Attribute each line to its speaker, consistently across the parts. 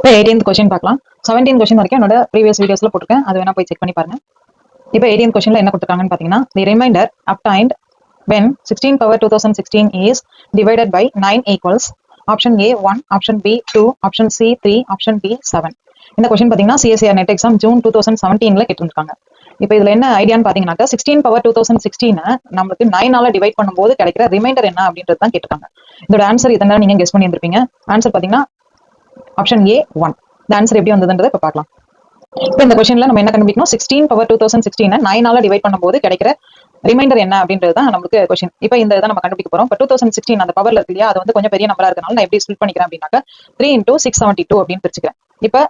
Speaker 1: இப்போ 18th question பார்க்கலாம். 17th question வரைக்கும் என்னோட ப்ரீவியஸ் வீடியோஸ்ல போட்டிருக்கேன். அது வேணா போய் செக் பண்ணி பாருங்க. இப்போ 18th கொஸ்டின்ல என்ன கொடுத்துருக்காங்கன்னு பார்த்தீங்கன்னா, தி reminder obtained when 16 power 2016 is divided by 9 equals option A 1, option B 2, option C 3, option D 7. இந்த கொஸ்டின் பார்த்தீங்கன்னா சிஎஸ்சிஆர் நெட் எக்ஸாம் ஜூன் 2017ல கேட்டிருக்காங்க. இப்போ இதுல என்ன ஐடியான்னு பாத்தீங்கன்னா 16 பவர் 2016 நமக்கு 9ஆல டிவைட் பண்ணும்போது கிடைக்கிற ரிமைண்டர் என்ன அப்படின்றது தான் கேட்டிருக்காங்க. இதோட ஆன்சர் இதனால நீங்க கெஸ் பண்ணி இருந்திருப்பீங்க. ஆன்சர் பாத்தீங்கன்னா ஆப்ஷன் A 1. இந்த ஆன்சர் எப்படி வந்ததுன்றதை இப்போ பார்க்கலாம். இப்போ இந்த கொஸ்டின்ல நம்ம என்ன கண்டுபிடிக்கணும், 16 பவர் 2016 9ஆல டிவைட் பண்ணும்போது கிடைக்கிற ரிமைண்டர் என்ன அப்படின்றது தான் நமக்கு கொஸ்டின். இப்போ இந்த இதை நம்ம கண்டுபிடிக்க போறோம். இப்போ 2016 அந்த பவர்ல இருக்கு இல்லையா, அது வந்து கொஞ்சம் பெரிய நம்பரா இருக்கனால நான் எப்படி ஸ்பிளிட் பண்ணிக்கிறேன் அப்படின்னாக்க 3 into 672 அப்படின்னு பிரிச்சுக்கிறேன். இப்போ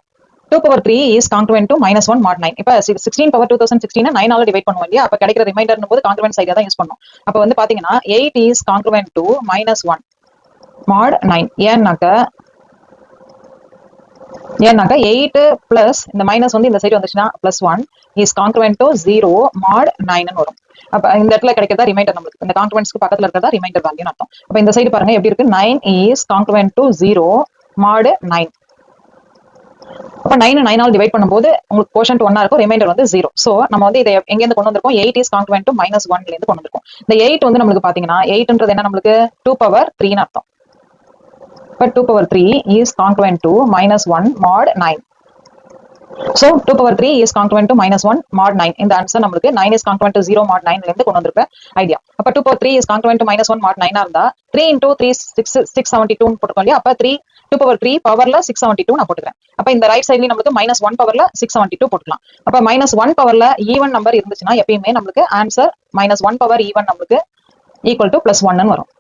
Speaker 1: 2 power 3 is congruent to -1 mod 9. இப்போ 16 power 2016 9ஆல டிவைட் பண்ணுவோம் இல்லையா, அப்ப கிடைக்கிற ரிமைண்டர் போது கான்கிருவன்ஸ் ஐடியா தான் யூஸ் பண்ணும். அப்ப வந்து பாத்தீங்கன்னா 8 is congruent to -1 mod 9. ஏன்னாக்க 8 plus இந்த மைனஸ் வந்து இந்த சைடு வந்துச்சுன்னா +1 இஸ் கான்கிருவன்ட் டு 0 mod 9 வரும். அப்ப இந்த இடத்துல கிடைக்கிறதா ரிமைண்டர் நம்மளுக்கு. இந்த கான்கிருவன்ஸ்க்கு பக்கத்துல இருக்கிறதா ரிமைண்டர் வேல்யூன்னு அர்த்தம். அப்ப இந்த சைடு பாருங்க எப்படி இருக்கு, 9 இஸ் கான்கிருவன்ட் டு 0 mod 9. அப்ப 9 டிவைட் பண்ணும்போது உங்களுக்கு கோஷன்ட் 1 இருக்கும், ரிமைண்டர் வந்து 0. சோ நம்ம வந்து இதை எங்க இருந்து கொண்டு வந்திருக்கோம், 8 இஸ் கான்கிருவன்ட் டு -1ல இருந்து கொண்டு வந்திருக்கோம். இந்த 8 வந்து நம்மளுக்கு பாத்தீங்கன்னா 8ன்றது என்ன, நம்மளுக்கு 2 power 3ன்னு அர்த்தம். But 2 power 3 is congruent to -1 mod 9. So 2 power 3 is congruent to -1 mod 9. இந்த ஆன்சர் நம்மளுக்கு 9 is congruent to 0 mod 9ல இருந்து கொண்டு வந்திருக்க ஐடியா. அப்ப 2 power 3 is congruent to -1 mod 9 இருந்தா 3 into 3 672 போட்டுக்கோம் இல்லையா. அப்ப 2 power 3 பவர்ல 672 நான் போட்டுக்கிறேன். அப்ப இந்த ரைட் சைட்லயும் நம்மளுக்கு -1 பவர்ல 672 போட்டுக்கலாம். அப்ப -1 பவர்ல ஈவன் நம்பர் இருந்துச்சுன்னா எப்பயுமே நம்மளுக்கு ஆன்சர் -1 பவர் ஈவன் நம்மளுக்கு ஈக்குவல் டு +1 வரும்.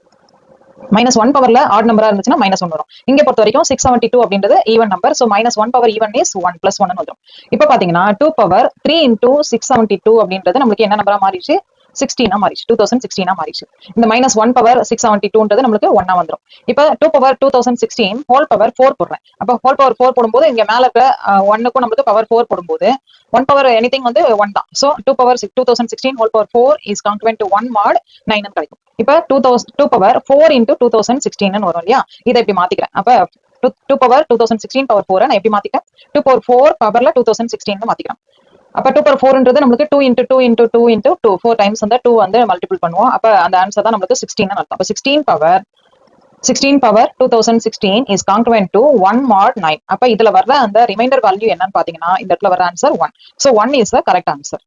Speaker 1: -1 பவர்ல ஆட் நம்பரா இருந்துச்சுன்னா -1 வரும். இங்க பொறுத்த வரைக்கும் 672 அப்படின்றது even number. So -1 power even is 1 +1 வந்துடும். இப்போ பாத்தீங்கன்னா 2 பவர் 3 into 672 அப்படின்றது நம்மளுக்கு என்ன நம்பரா மாறிடுச்சு, 16 மாறிடுச்சு, 2016 மாறிடுச்சு. இந்த -1 பவர் 672ன்றது நம்மளுக்கு 1 வந்துடும். இப்போ 2 பவர் 2016 ஹோல் பவர் 4 போடுறேன். அப்ப ஹோல் பவர் 4 போடும்போது இங்க மேல இருக்க 1க்கும் நம்மளுக்கு பவர் 4 போடும்போது 1 பவர் எனிதிங் வந்து 1 தான். So 2 power 2016 whole power 4 is congruent to 1 mod 9 கிடைக்கும். இப்போ 2 பவர் 4 into 2016 வரும் இல்லையா, இதை இப்படி மாத்திக்கிறேன். அப்ப 2 பவர் 2016 பவர் 4 நான் எப்படி மாத்திக்கிறேன், 2 பவர் 4 பவர்ல 2016 மாத்திக்கிறேன். அப்ப 2 பவர் 4ன்றது நம்மளுக்கு 2 into 2 into 2 into 2 4 டைம்ஸ் வந்து 2 வந்து மல்டிபிள் பண்ணுவோம். அப்ப அந்த ஆன்சர் தான் நம்மளுக்கு 16 அர்த்தம். அப்ப 16 power 2016 is congruent to 1 mod 9. அப்ப இதுல வர்ற அந்த ரிமைண்டர் வேல்யூ என்னன்னு பாத்தீங்கன்னா இந்த இடத்துல வர்ற answer 1. So 1 is the correct answer.